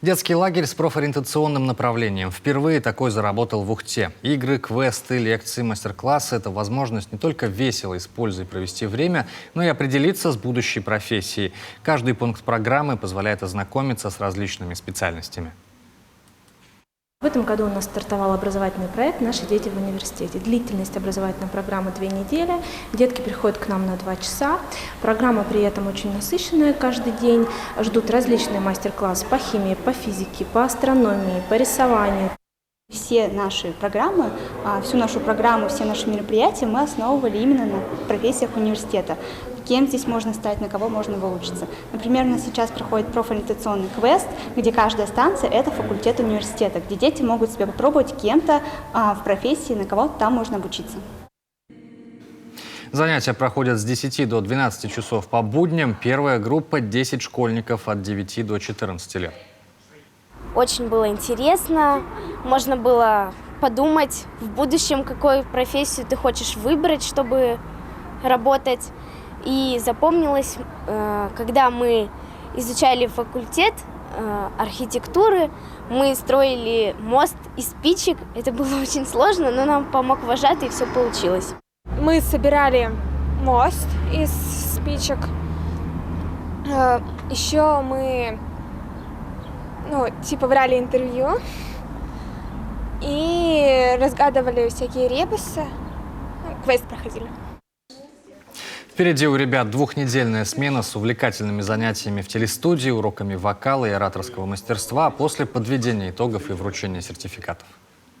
Детский лагерь с профориентационным направлением. Впервые такой заработал в Ухте. Игры, квесты, лекции, мастер-классы – это возможность не только весело и с пользой провести время, но и определиться с будущей профессией. Каждый пункт программы позволяет ознакомиться с различными специальностями. В этом году у нас стартовал образовательный проект «Наши дети в университете». Длительность образовательной программы 2 недели. Детки приходят к нам на 2 часа. Программа при этом очень насыщенная каждый день. Ждут различные мастер-классы по химии, по физике, по астрономии, по рисованию. Все наши программы, всю нашу программу, все наши мероприятия мы основывали именно на профессиях университета. Кем здесь можно стать, на кого можно выучиться. Например, у нас сейчас проходит профориентационный квест, где каждая станция – это факультет университета, где дети могут себя попробовать кем-то в профессии, на кого там можно обучиться. Занятия проходят с 10 до 12 часов по будням. Первая группа – 10 школьников от 9 до 14 лет. Очень было интересно, можно было подумать в будущем, какую профессию ты хочешь выбрать, чтобы работать. И запомнилось, когда мы изучали факультет архитектуры, мы строили мост из спичек. Это было очень сложно, но нам помог вожатый, и все получилось. Мы собирали мост из спичек. Еще мы брали интервью и разгадывали всякие ребусы. Квест проходили. Впереди у ребят двухнедельная смена с увлекательными занятиями в телестудии, уроками вокала и ораторского мастерства, а после подведения итогов и вручения сертификатов.